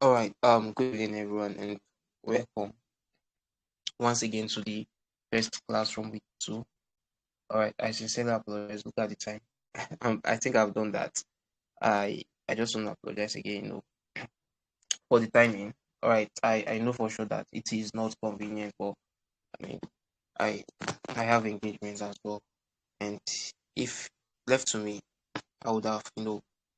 All right. Good evening, everyone, and welcome once again to the first class from week 2. All right. I sincerely apologize. Look at the time. I think I've done that. I just want to apologize again, for the timing. All right. I know for sure that it is not convenient, but I mean, I I have engagements as well, and if left to me, I would have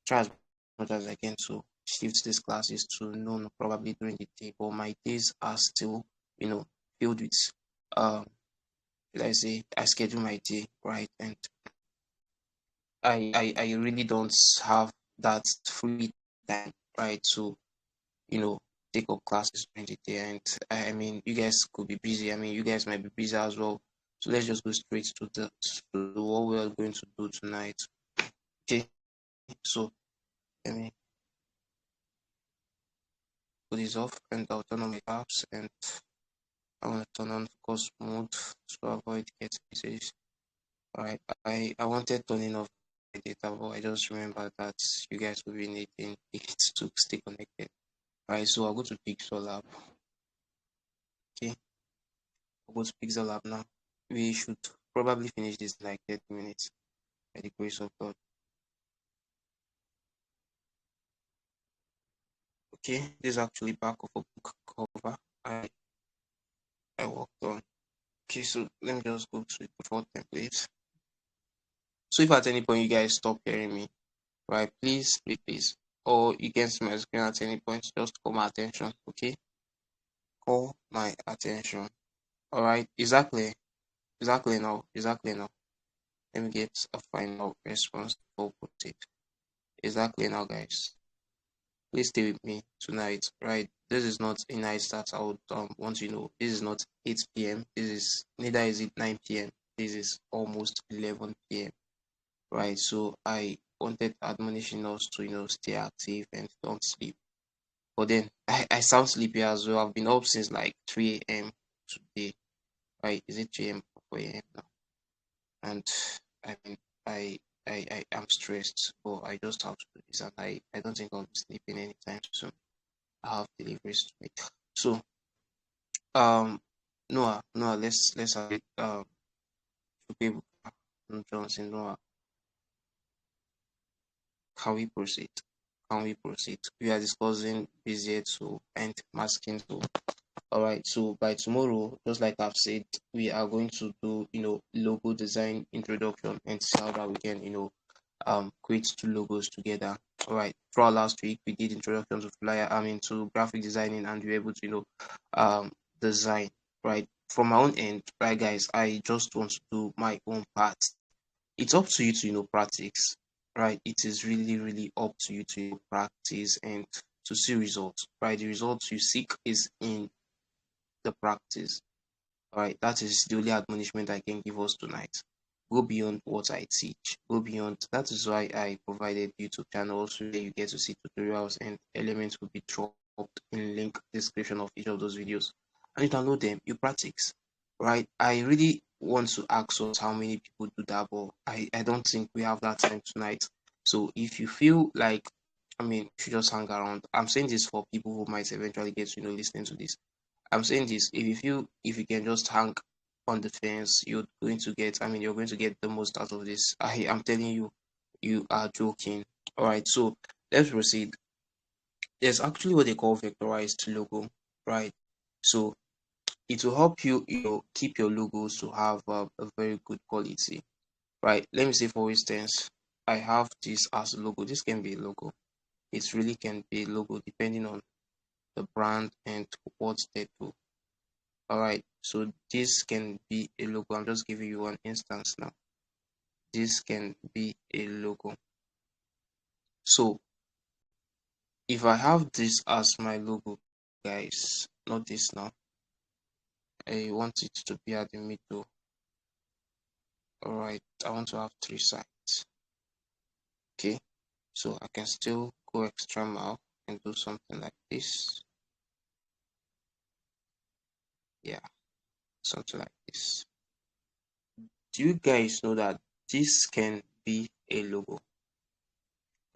tried as much as I can to shift these classes to noon, probably during the day. But my days are still filled with um let's say I schedule my day right, and I really don't have that free time right to you know take up classes during the day. And I mean, you guys could be busy. I mean, you guys might be busy as well. So let's just go straight to what we are going to do tonight. Okay, so let me put this off, and I'll turn on my apps, and I want to turn on focus mode to avoid getting messages. Alright, I wanted turning off my data, but I just remembered that you guys will be needing it to stay connected. Alright, so I'll go to Pixel Lab. Okay, I'll go to Pixel Lab now. We should probably finish this in like 30 minutes by the grace of God. Okay, this is actually back of a book cover I worked on. Okay, so let me just go to the default template. So if at any point you guys stop hearing me, right, please, or you can see my screen at any point, just call my attention. Okay, call my attention. All right, exactly now. Let me get a final response before proceed. Exactly now, guys. Please stay with me tonight. Right, this is not a night start. I would want you to know this is not 8 p.m. This is neither is it 9 p.m. This is almost 11 p.m. Right, so I wanted admonishing us to stay active and don't sleep. But then I sound sleepy as well. I've been up since like 3 a.m. today. Right, is it 3 a.m. or 4 a.m. now? And I mean, I am stressed, but I just have to do this, and I don't think I'll be sleeping anytime soon. I have deliveries to make. So um Noah, let's have it. People Johnson, Noah, can we proceed? Can we proceed? We are discussing Bezier tool and masking tool. All right, so by tomorrow, just like I've said, we are going to do logo design introduction and see how that we can create two logos together. All right, throughout last week we did introduction to to graphic designing, and we were able to design right from my own end. Right, guys, I just want to do my own part. It's up to you to practice. Right, it is really up to you to practice and to see results. Right, the results you seek is in the practice. All right, that is the only admonishment I can give us tonight. Go beyond what I teach. Go beyond. That is why I provided YouTube channels where you get to see tutorials, and elements will be dropped in link description of each of those videos. And you download them, you practice. Right? I really want to ask us how many people do that, but I don't think we have that time tonight. So if you feel like you should just hang around. I'm saying this for people who might eventually get to listening to this. I'm saying this, if you can just hang on the fence, you're going to get the most out of this. I am telling you, you are joking. All right, so let's proceed. There's actually what they call vectorized logo, right? So it will help you, keep your logos to have a very good quality, right? Let me say, for instance, I have this as a logo. This can be a logo. It really can be a logo depending on the brand and what they do. All right, so this can be a logo. I'm just giving you one instance now. This can be a logo. So if I have this as my logo, guys, not this now. I want it to be at the middle. All right, I want to have 3 sides. Okay, so I can still go extra mile and do something like this. Yeah, something like this. Do you guys know that this can be a logo?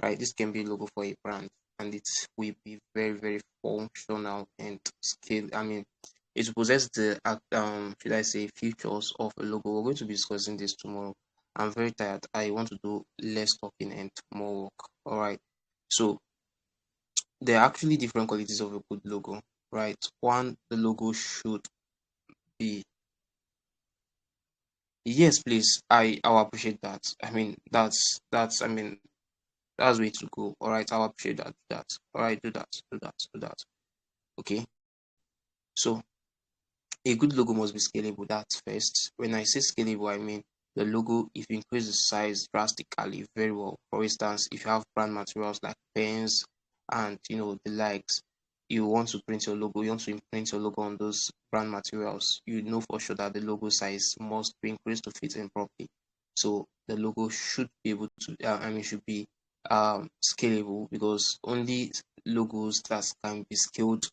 Right, this can be a logo for a brand. and it will be very, very functional and scale. I mean, it possesses the should I say features of a logo. We're going to be discussing this tomorrow. I'm very tired. I want to do less talking and more work. All right. So there are actually different qualities of a good logo, right? One, the logo should be, yes, please. I'll appreciate that. I mean, that's I mean, that's way to go. All right, I'll appreciate that. Do that. All right, do that. Do that. Do that. Okay. So a good logo must be scalable. That's first. When I say scalable, I mean the logo, if you increase the size drastically, very well. For instance, if you have brand materials like pens and the likes, you want to print your logo, you want to imprint your logo on those brand materials, you know for sure that the logo size must be increased to fit in properly. So the logo should be able to, should be scalable, because only logos that can be scaled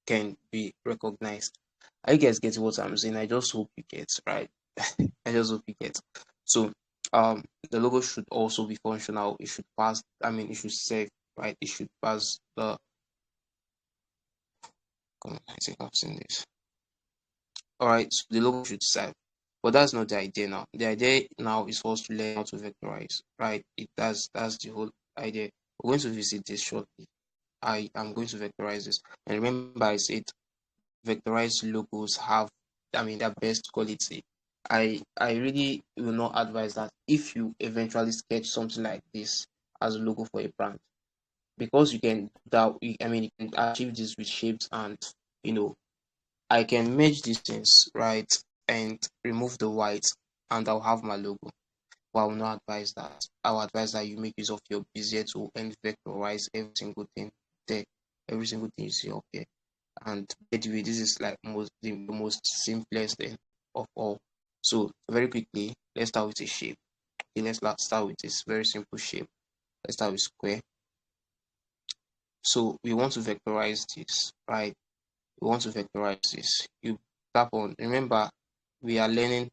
can be recognized. I guys get what I'm saying. I just hope you get, right. I just hope you get. So the logo should also be functional. It should pass, it should serve, right. It should pass the, come on, I think I've seen this. All right, so the logo should serve, but that's not the idea now. The idea now is for us to learn how to vectorize, right. That's the whole idea. We're going to visit this shortly. I am going to vectorize this, and remember I said vectorized logos have, their best quality. I really will not advise that if you eventually sketch something like this as a logo for a brand, because you can that you can achieve this with shapes, and I can merge these things, right, and remove the white, and I'll have my logo. But I will not advise that. I will advise that you make use of your Bezier tool and vectorize every single thing there, every single thing you see up here. And by the way, this is like the most simplest thing of all. So very quickly, let's start with a shape. Okay, let's start with this very simple shape. Let's start with square. So we want to vectorize this, right? We want to vectorize this. You tap on, remember we are learning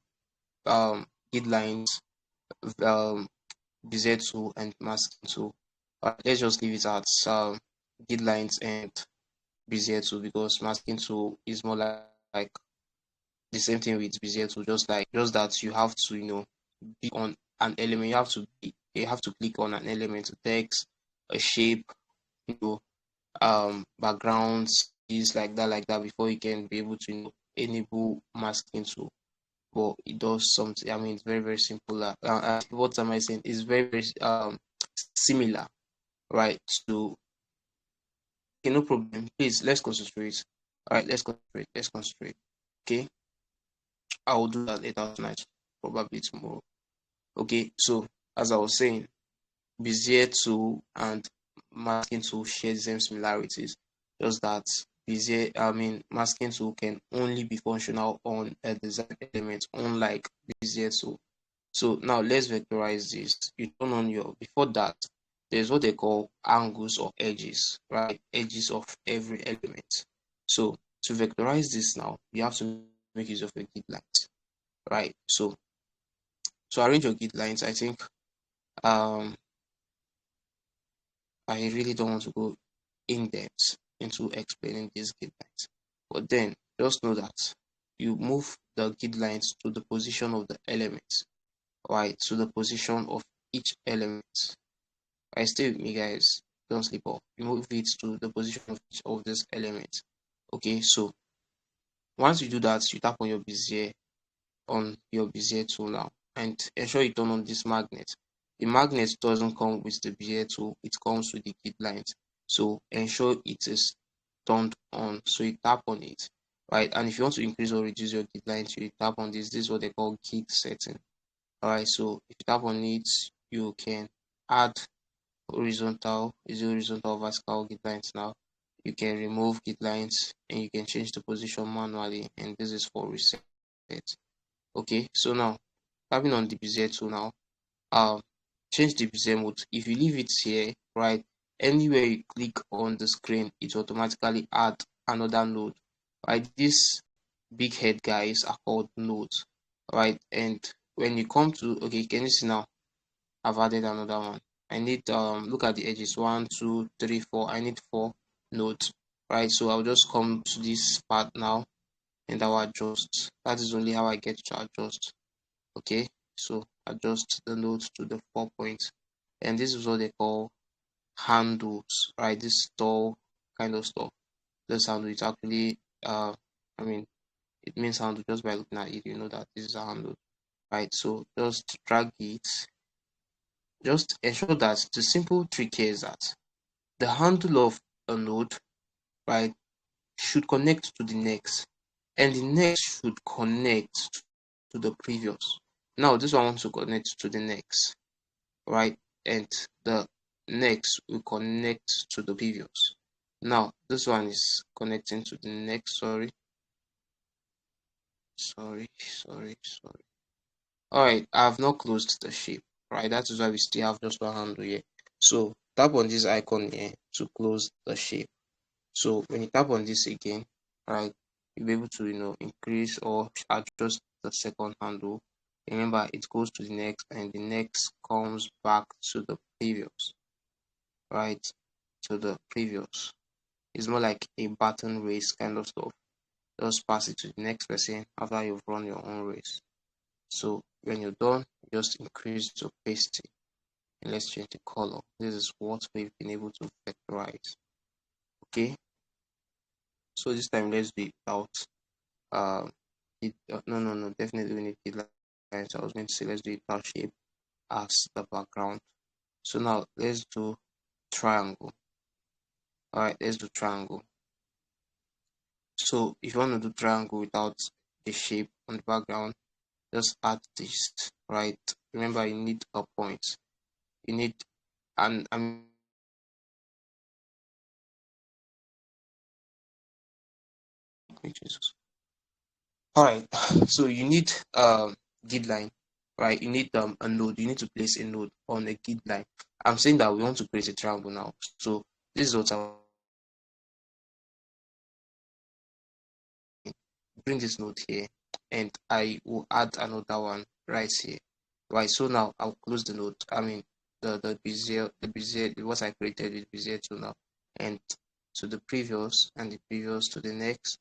grid lines, Bezier tool and masking tool. Let's just leave it at grid lines and Bezier tool, because masking tool is more like the same thing with Bezier tool, just that you have to be on an element. You have to click on an element, a text, a shape, backgrounds, things like that before you can be able to enable masking tool. But it does something. It's very, very simple. What am I saying? It's very, very similar, right? To, okay, no problem. Please, let's concentrate. All right, let's concentrate. Let's concentrate. Okay, I will do that later tonight, probably tomorrow. Okay, so as I was saying, Bezier tool and masking tool share the same similarities, just that masking tool can only be functional on a design element, unlike Bezier tool. So now let's vectorize this. You turn on before that, there's what they call angles or edges, right? Edges of every element. So to vectorize this now, you have to make use of a grid lines, right? So to arrange your grid lines, I think I really don't want to go in depth into explaining these grid lines, but then just know that you move the grid lines to the position of the elements, right? To the position of each element. Right, stay with me, guys. Don't sleep off. You move it to the position of each of these elements. Okay, so once you do that, you tap on your Bezier tool now, and ensure you turn on this magnet. The magnet doesn't come with the Bezier tool, it comes with the grid lines. So ensure it is turned on. So you tap on it, right? And if you want to increase or reduce your grid lines, you tap on this. This is what they call grid setting. Alright, so if you tap on it, you can add horizontal vertical grid lines. Now you can remove grid lines and you can change the position manually, and this is for reset. Okay, so now tapping on the Bezier tool now, change the Bezier mode. If you leave it here, right, anywhere you click on the screen, it automatically add another node, right? These big head guys are called nodes, right? And when you come to, okay, can you see now I've added another one, I need look at the edges, 1 2 3 4. I need 4 nodes, right? So I'll just come to this part now and I'll adjust. That is only how I get to adjust. Okay, so adjust the nodes to the 4 points, and this is what they call handles, right? This store kind of stuff. This handle is actually I mean, it means handle. Just by looking at it, you know that this is a handle, right? So just drag it. Just ensure that the simple trick here is that the handle of a node, right, should connect to the next, and the next should connect to the previous. Now this one wants to connect to the next, right, and the next will connect to the previous. Now this one is connecting to the next. Sorry. All right, I have not closed the shape, right? That is why we still have just one handle here. So tap on this icon here to close the shape. So when you tap on this again, right, you'll be able to, increase or adjust the second handle. Remember, it goes to the next, and the next comes back to the previous, right? To the previous. It's more like a button race kind of stuff. Just pass it to the next person after you've run your own race. So when you're done, just increase the opacity and let's change the color. This is what we've been able to vectorize. Okay, so this time let's do it without no, definitely we need it lines. I was going to say let's do it without shape as the background. So now let's do triangle. All right, let's do triangle. So if you want to do triangle without the shape on the background, just add this, right? Remember, you need a point. You need Jesus. All right, so you need grid line, right? You need a node. You need to place a node on a grid line. I'm saying that we want to create a triangle now. So this is what I'll bring this node here, and I will add another one right here. Right. So now I'll close the node. I mean the Bezier what I created with Bezier 2 now, and to the previous, and the previous to the next,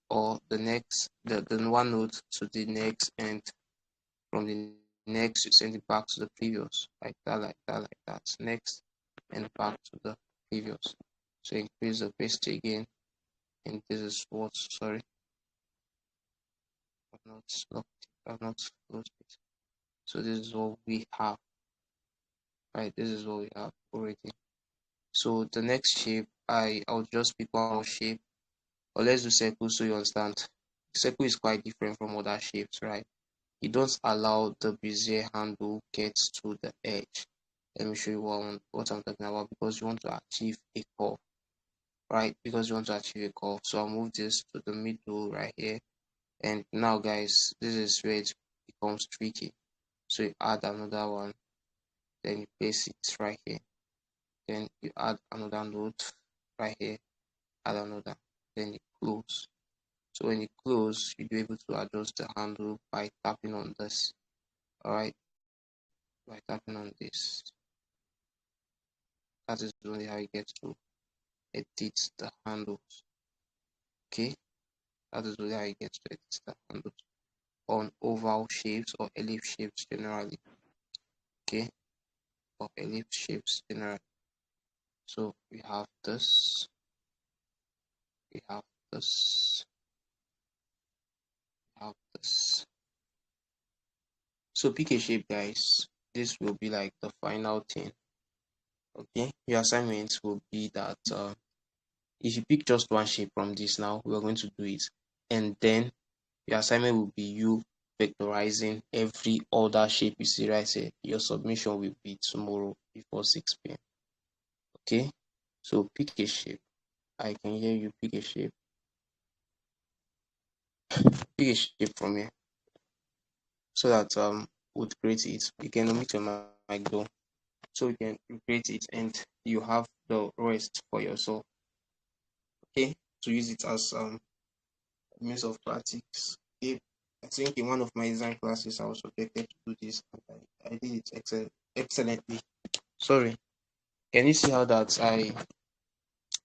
or the next, the one node to the next, and from the next you send it back to the previous, like that. Next and back to the previous. So increase the opacity again, and this is what, sorry, I've not closed it. So this is what we have, right? This is what we have already. So the next shape, I'll just pick one more shape, or let's do circle so you understand. Circle is quite different from other shapes, right? You don't allow the Bezier handle gets to the edge. Let me show you what I'm talking about, because you want to achieve a curve, right? Because you want to achieve a curve. So I'll move this to the middle right here. And now guys, this is where it becomes tricky. So you add another one, then you place it right here. Then you add another node right here, add another, then you close. So when you close, you'll be able to adjust the handle by tapping on this. Alright, by tapping on this. That is only how you get to edit the handles. Okay, that is only how you get to edit the handles on oval shapes or ellipse shapes generally. Okay, or ellipse shapes generally. So we have this, we have this, we have this. So pick a shape, guys. This will be like the final thing. Okay, your assignment will be that if you pick just one shape from this now, we are going to do it, and then your assignment will be you vectorizing every other shape you see right here. Your submission will be tomorrow before 6 p.m. Okay, so pick a shape. I can hear you. Pick a shape. Pick a shape from here so that would create it. You can omit your mic though, so you can create it and you have the rest for yourself. Okay, to use it as means of practice. Okay, I think in one of my design classes I was subjected to do this, and I did it excellently. Sorry. Can you see how that I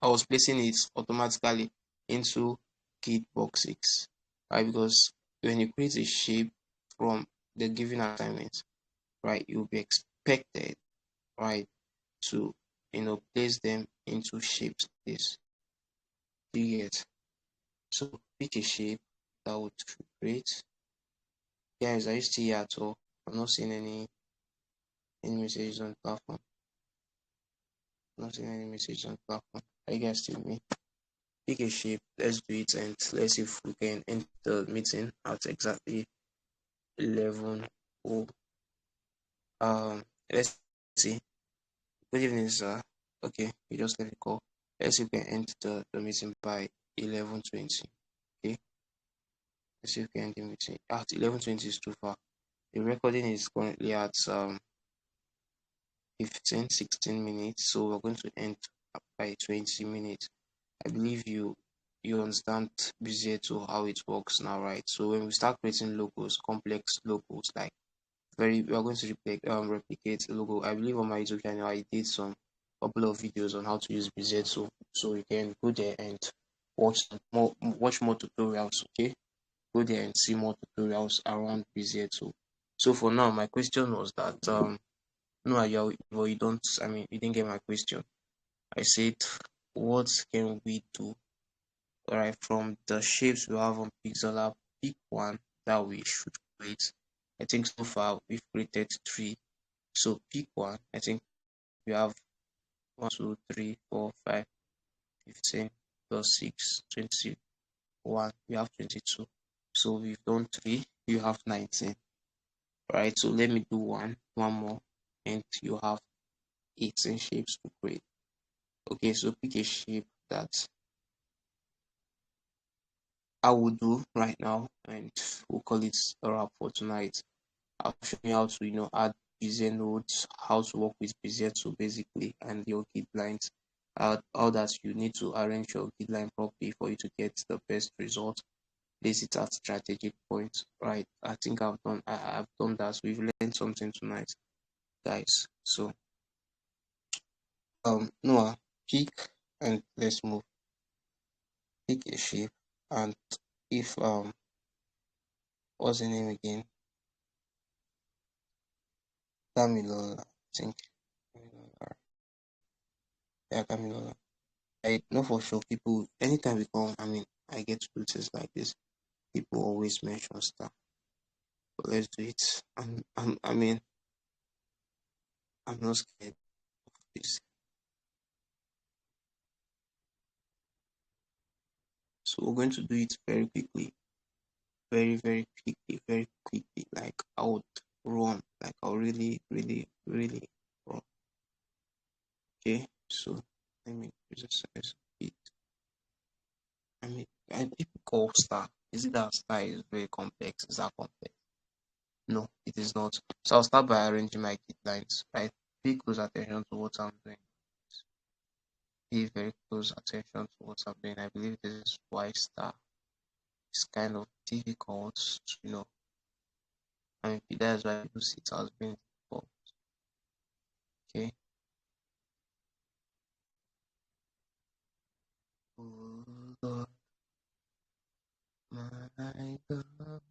was placing it automatically into git box 6, right? Because when you create a shape from the given assignment, right, you'll be expected, right, to place them into shapes like this. Do you get? So pick a shape that would create. Guys, are you still here at all? I'm not seeing any messages on the platform. I'm not seeing any messages on the platform. Are you guys still with me? Pick a shape. Let's do it, and let's see if we can end the meeting at exactly 11. Oh, let's see. Good evening, sir. Okay, you just let me call. Let's see if we can end the meeting by 11:20. Okay, let's see if we can end the meeting at 11:20 is too far. The recording is currently at 15-16 minutes, so we're going to end by 20 minutes. I believe you understand Bezier how it works now, right? So when we start creating logos, complex logos, like we are going to replicate a logo. I believe on my YouTube channel I did some couple of videos on how to use Bezier, so you can go there and watch more tutorials. Okay, go there and see more tutorials around Bezier. So for now, my question was that no, you don't. I mean, you didn't get my question. I said, what can we do? Alright, from the shapes we have on Pixel App, pick one that we should create. I think so far we've created 3. So pick one. I think we have 1, 2, 3, 4, 5, 15 plus 6, 21. We have 22. So we've done 3. You have 19. Alright, so let me do one more, and you have 18 shapes to create. Okay, so pick a shape that I will do right now, and we'll call it a wrap for tonight. I'll show you how to add Bezier nodes, how to work with Bezier basically, and your git lines. How that you need to arrange your git line properly for you to get the best result. Place it at strategic points, right? I think I've done that. So we've learned something tonight, guys. So Noah, pick and let's move. Pick a shape, and if what's the name again? Camilola, I think. Yeah, Camilola. I know for sure people, anytime we come, I mean, I get to do things like this, people always mention stuff. But let's do it. I mean, I'm not scared of this. So we're going to do it very quickly. Very, very quickly, very quickly. Like I would run. Like I'll really, really, really run. Okay, so let me use a size bit. I mean, people call star. Is it that star is very complex? Is that complex? No, it is not. So I'll start by arranging my git lines, right? Pay close attention to what I'm doing. Pay very close attention to what I'm doing. I believe this is why star is kind of difficult to. I mean, that's why people see it as being difficult. Okay. Oh Lord, my God,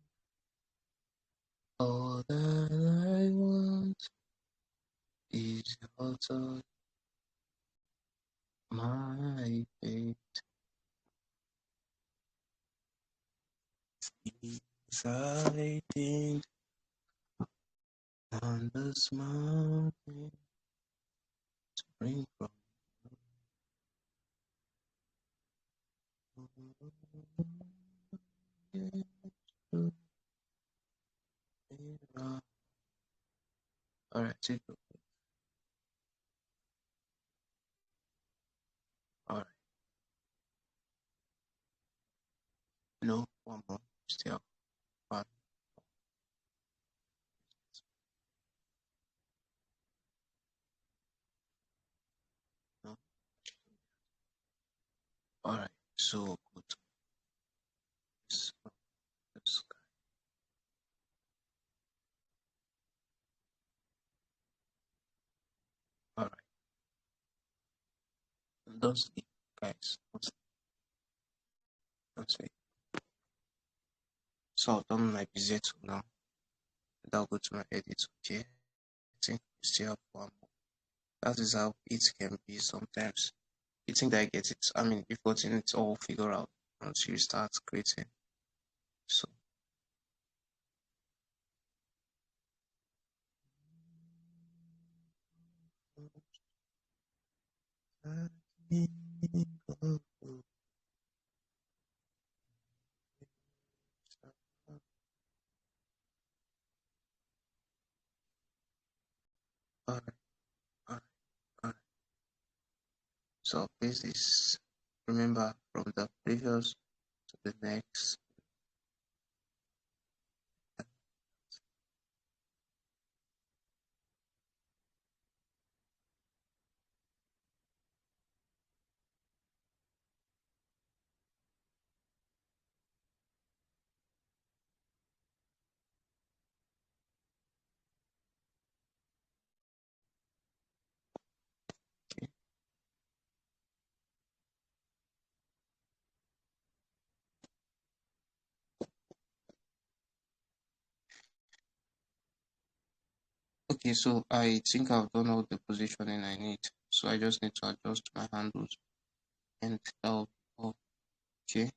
all that I want is your touch, my faith is hiding on this mountain to bring from Alright, take a Alright, no, one more, still, one, no. Alright, so go to this, guy. Don't sleep, guys. Don't sleep. So I'll turn my BZ to now. And I'll go to my edit. Okay. I think we still have one more. That is how it can be sometimes. You think that I get it. I mean, before it's all figured out once you start creating. So alright, alright, alright. So this is, remember, from the previous to the next. Okay. Okay, so I think I've done all the positioning I need. So I just need to adjust my handles and that'll be all. Okay.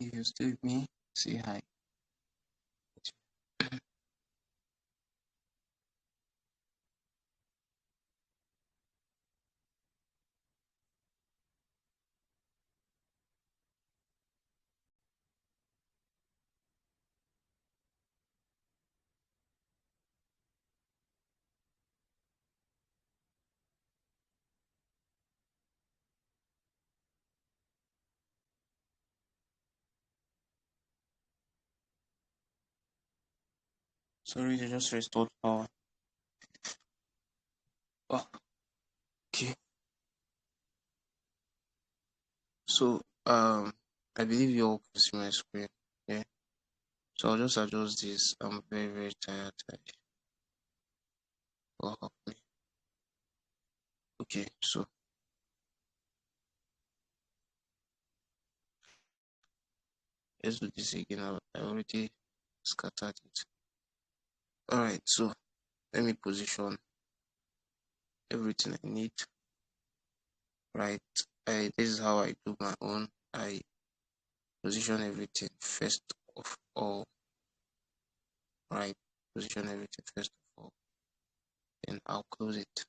If you're still with me, say hi. Sorry, they just restored power. Oh, okay. So I believe you all can see my screen. Yeah. So I'll just adjust this. I'm very, very tired. God help me. Okay, so let's do this again. I already scattered it. Alright, so let me position everything I need. Right. This is how I do my own. I position everything first of all. Right. Position everything first of all. Then I'll close it.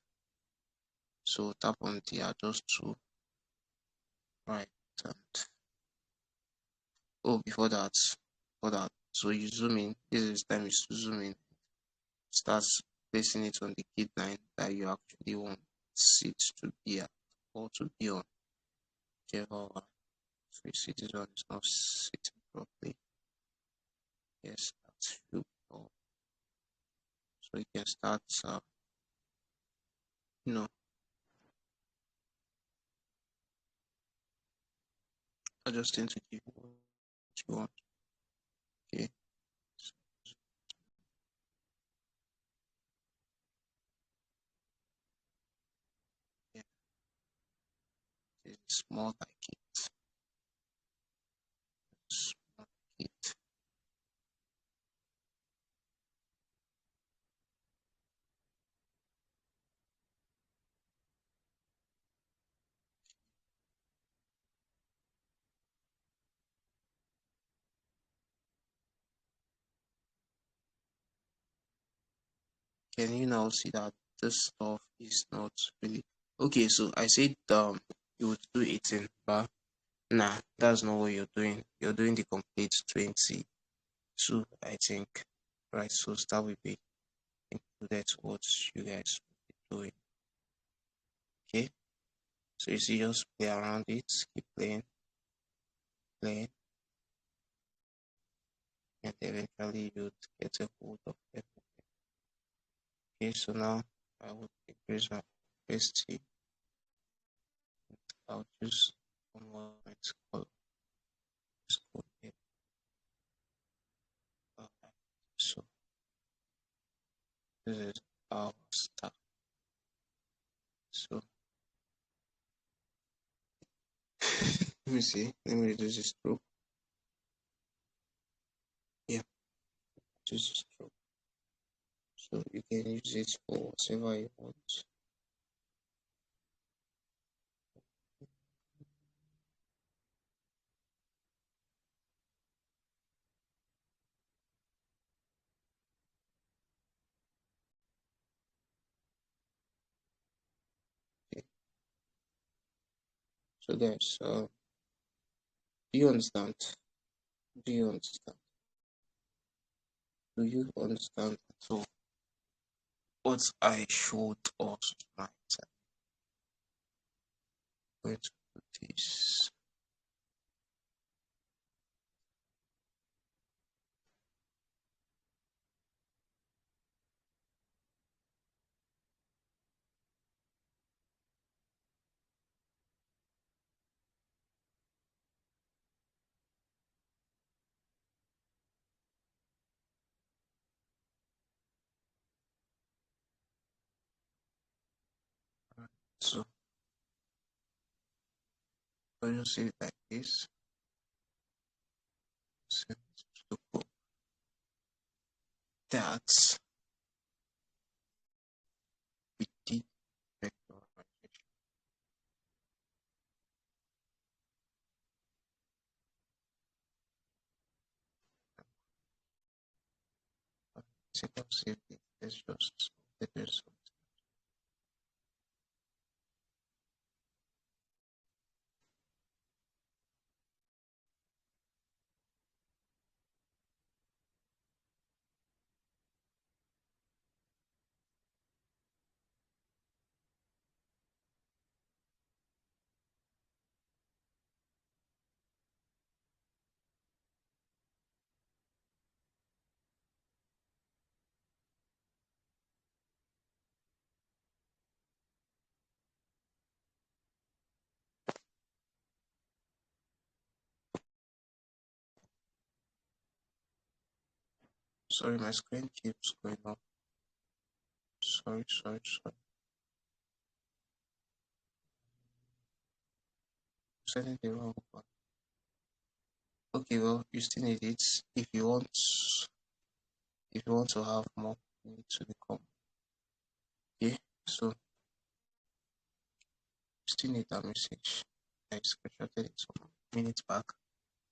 So tap on the adjust tool. Right. And oh, before that, so you zoom in. This is time is to zoom in. Starts placing it on the grid line that you actually want it to be at or to be on. Whichever one. So you see this one is not sitting properly. Yes, that should be all. So you can start you know, adjusting to give what you want. Okay. So, yeah, it's more like it. It's more like it. Can you now see that this stuff is not really okay? So I said you would do 18, but nah, that's not what you're doing. You're doing the complete 20. 2, I think. Right, so that will be included what you guys will be doing. Okay, so you see, just play around it, keep playing, and eventually you'd get a hold of everything. Okay, so now I will increase my opacity. I'll choose one more color. Just go here. So this is our start. So let me see. Let me reduce the stroke. Yeah, reduce the stroke. So you can use it for whatever you want. Okay. So guys, do you understand? Do you understand? Do you understand at all what I showed us tonight? I'm going to put this. So when you see it like this, so that we did vectorization. Second safety, let's just the result. Sorry, my screen keeps going up. Sorry. Setting the wrong one. Okay, well, you still need it. If you want to have more, you need to become. Okay, so you still need that message. I screenshotted it some minutes back.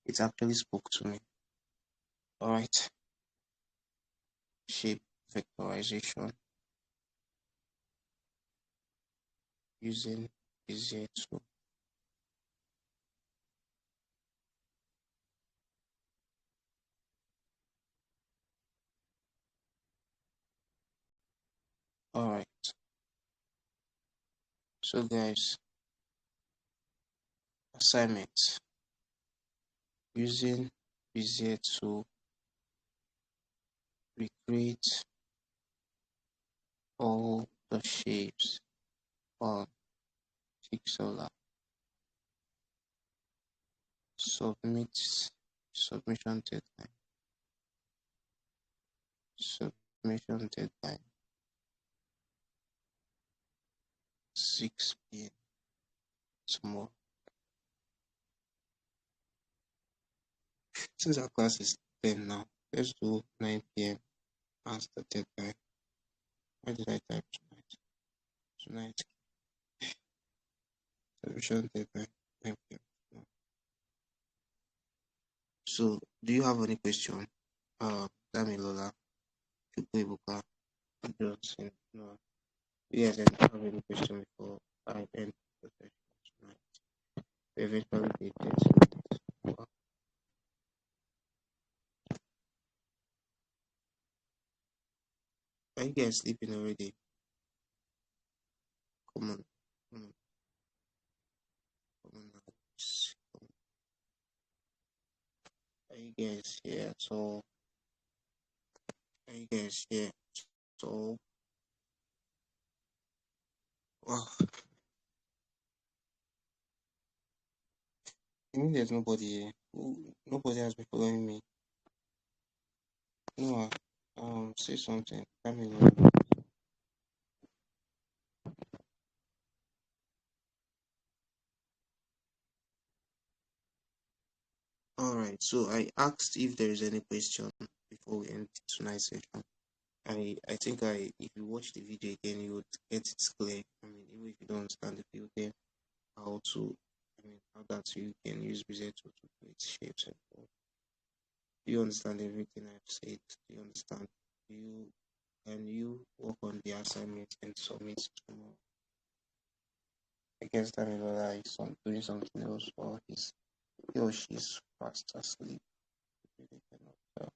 It actually spoke to me. Alright. Shape vectorization using Bezier tool. Alright. So guys, assignment using Bezier tool, recreate all the shapes on Pixlr. Submission deadline. Submission deadline 6 p.m. tomorrow. Since our class is 10 now, let's do 9 p.m. as the deadline. Why did I type tonight? Tonight, submission deadline 9 p.m. So, do you have any question? Damilola, Chukwuebuka, Johnson, no. You guys didn't have any question before I end the session tonight. We eventually did 30 minutes. Are you guys sleeping already? Come on. Come on. Come on now. Are you guys here? So, are you guys here? So, wow. I mean, there's nobody here. Nobody has been following me. Noah, say something. Tell me what. All right. So I asked if there is any question before we end tonight's session. I think if you watch the video again, you would get it clear. I mean, even if you don't understand the field, then how to, I mean, how that you can use Bizetto to create shapes and form. Do you understand everything I've said? Do you understand? Can you work on the assignment and submit tomorrow? I guess that Damilola is doing something else, or he or she's fast asleep. Really cannot tell.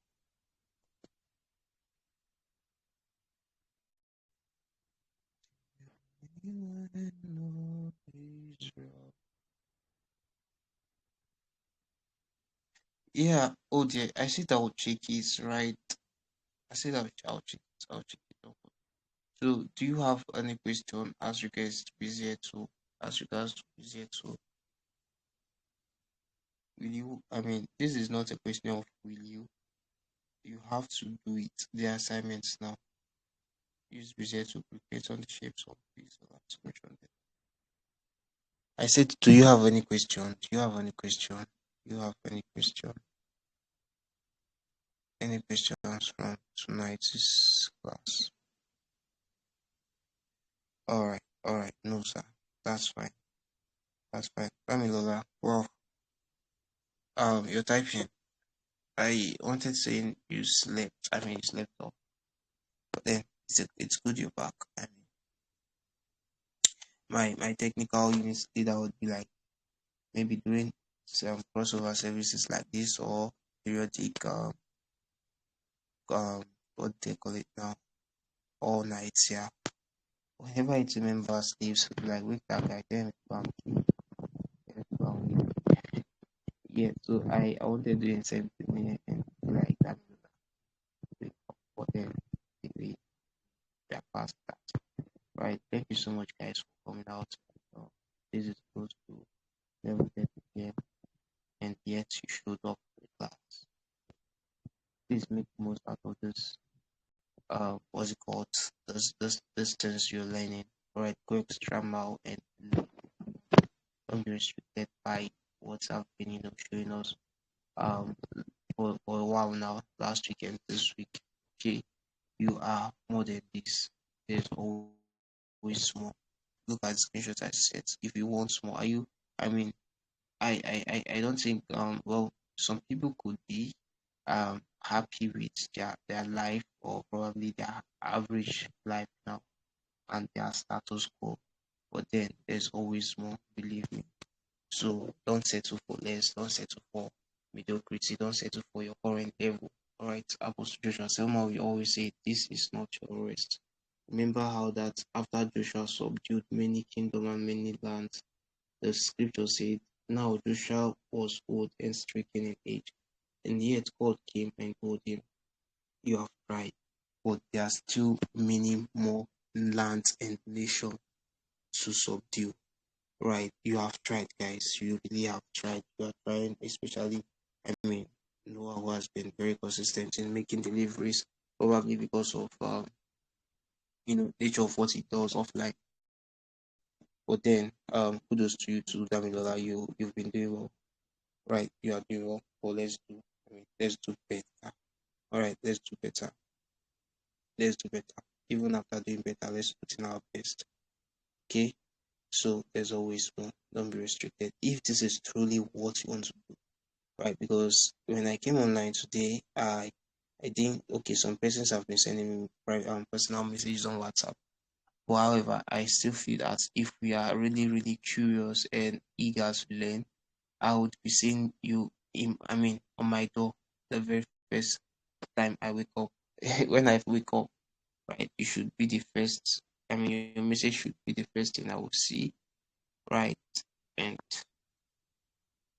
Yeah, oh dear, I said I'll check it, right? I said I'll check it. I'll check it up. So, do you have any question as regards to BZ2? As regards to BZ2, will you? I mean, this is not a question of will you. You have to do it. The assignments now. Use BZ to create on the shapes of these or I said, do you have any question? Do you have any question? Do you have any question? Any questions from tonight's class? All right, no sir. That's fine. That's fine. Lola. Well, you're typing. I wanted saying you slept. I mean, you slept off, but then it's good you're back. I mean, my technical unit leader would be like maybe doing some crossover services like this or periodic um what they call it now, all nights. Yeah, whenever it's a member sleeps, we'll be like wake that guy, then yeah. So I wanted to do the same thing and like that, but then we are past that. Right. Thank you so much, guys, for coming out. Uh, this is close to 11:30 p.m. and yet you showed up to the class. Please make the most out of this. What's it called? This things you're learning. All right, go extra mile and don't be restricted by what's I've been, showing us um for a while now, last week and this week. Okay, you are more than this. There's always more. Look at the screenshots I said. If you want more, are you? I mean, I don't think well, some people could be happy with their life or probably their average life now and their status quo, but then there's always more, believe me. So don't settle for less, don't settle for mediocrity, don't settle for your current level. All right, Apostle Joshua Selma we always say this is not your rest. Remember how that after Joshua subdued many kingdoms and many lands, the scripture said, now Joshua was old and stricken in age, and yet God came and told him, you have tried, but there are still many more lands and nations to subdue. Right, you have tried, guys. You really have tried. You are trying, especially, I mean, Noah who has been very consistent in making deliveries, probably because of nature of what he does offline. But then, kudos to you too, Damilola. You've been doing well. Right, you are doing well. But let's do better. All right, let's do better. Let's do better. Even after doing better, let's put in our best. Okay. So there's always more. Don't be restricted. If this is truly what you want to do, right? Because when I came online today, I think okay, some persons have been sending me personal messages on WhatsApp. But however, I still feel that if we are really, really curious and eager to learn, I would be seeing you on my door the very first time I wake up. When I wake up, right? You should be the first. I mean, your message should be the first thing I will see, right? And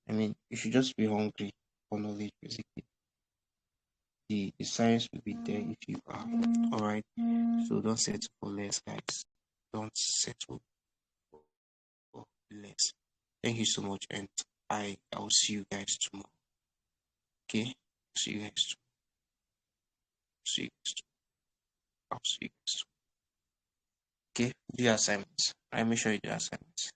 I mean, you should just be hungry for knowledge, basically. The science will be there if you are. All right. So don't settle for less, guys. Don't settle for less. Thank you so much, and I will see you guys tomorrow. Okay. See you guys. See you guys. I'll see you guys. Okay. Do your assignments. I make sure you do assignments.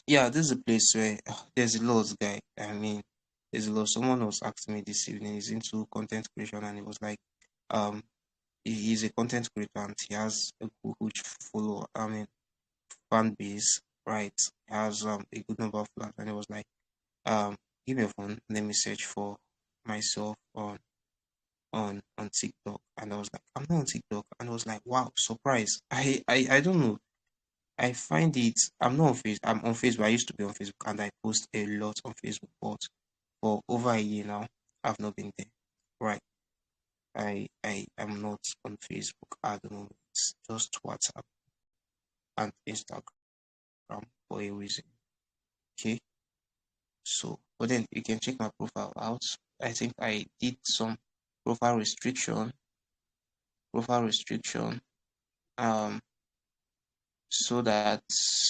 Yeah, this is a place where there's a lot, guy. I mean, there's a lot. Someone was asking me this evening. He's into content creation, and he was like, um, he's a content creator and he has a huge follow. I mean, fan base, right? He has a good number of fans, and he was like, give me a phone. Let me search for myself on TikTok, and I was like, I'm not on TikTok, and I was like, wow, surprise. I don't know. I find it. I'm not on Facebook. I'm on Facebook. I used to be on Facebook, and I post a lot on Facebook. But for over a year now, I've not been there. Right. I am not on Facebook at the moment. It's just WhatsApp and Instagram for a reason. Okay. So, but then you can check my profile out. I think I did some profile restriction. Profile restriction. Um, so that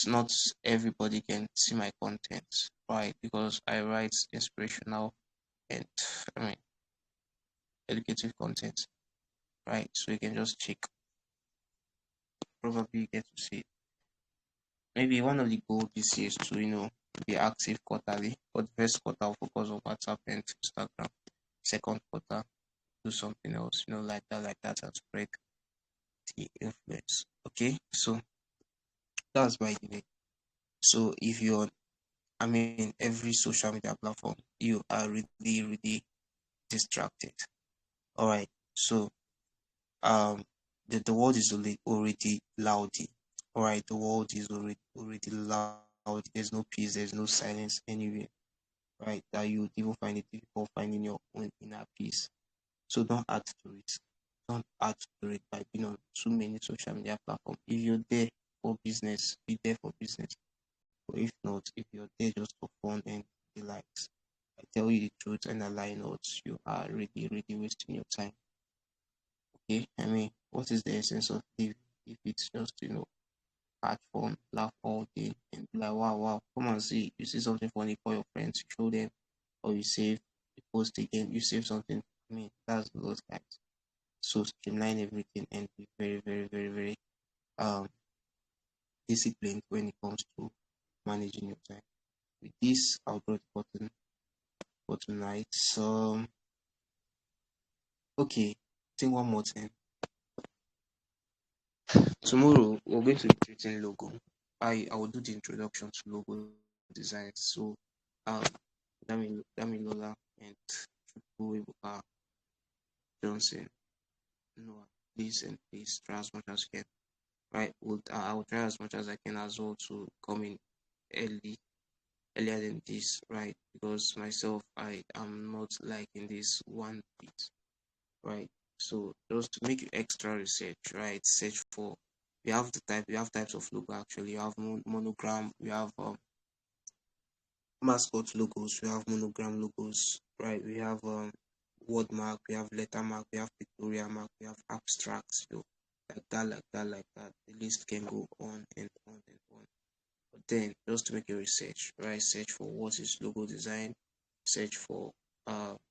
not everybody can see my content, right? Because I write inspirational and I mean educative content, right? So you can just check. Probably get to see it. Maybe one of the goals this year is to be active quarterly. But the first quarter I'll focus on WhatsApp and Instagram. Second quarter do something else, like that and spread the influence. Okay, so that's by the way. So if you're I mean every social media platform, you are really, really distracted. All right. So the world is already loudy. All right, the world is already loud. There's no peace, there's no silence anywhere, right? That you would even find it difficult finding your own inner peace. So don't add to it. Don't add to it by being on too many social media platforms. If you're there for business, be there for business. But if not, if you're there just for fun and the likes, I tell you the truth and I lie not, you are really, really wasting your time. Okay, I mean, what is the essence of living if it's just have fun, laugh all day, and be like, wow, wow, come and see. You see something funny, call your friends, you show them, or you save, you post again, you save something. I mean, that's those guys. So streamline everything and be very, very, very, very um disciplined when it comes to managing your time. With this, I'll draw the button for tonight. So, okay, I think one more thing. Tomorrow we're going to be treating logo. I will do the introduction to logo design. So um Damilola and Chukwuebuka Johnson, please and please try as much as you can. Right, I will try as much as I can as well to come in earlier than this, right? Because myself I am not like in this one bit, right? So just to make extra research, right? Search for we have types of logo actually. You have monogram, we have mascot logos, we have monogram logos, right? We have word mark, we have letter mark, we have pictorial mark, we have abstracts, like that, like that, like that. The list can go on and on and on. But then just to make a research, right? Search for what is logo design, search for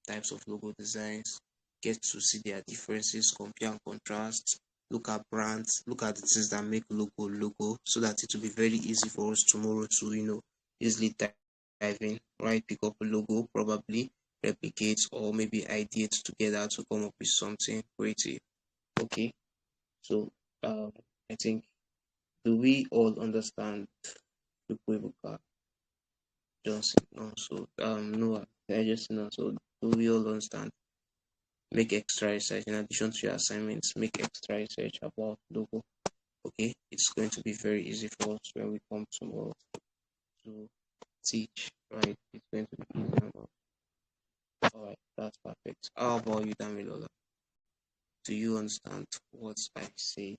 types of logo designs, get to see their differences, compare and contrast, look at brands, look at the things that make logo, so that it will be very easy for us tomorrow to easily dive in, right? Pick up a logo, probably replicate or maybe ideate together to come up with something creative. Okay, so I think, do we all understand Chukwuebuka Johnson? No, so Noah, I just know. So do we all understand? Make extra research in addition to your assignments. Make extra research about logo. Okay, it's going to be very easy for us when we come tomorrow to teach. Right, it's going to be easy enough. All right, that's perfect. How about you, Damilola? Do you understand what I say?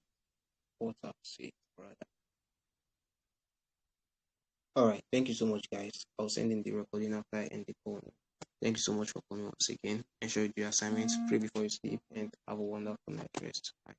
What I've said, rather. All right. Thank you so much, guys. I'll send in the recording after I end the call. Thank you so much for coming once again. Ensure you do your assignments, pray before you sleep, and have a wonderful night rest. Bye.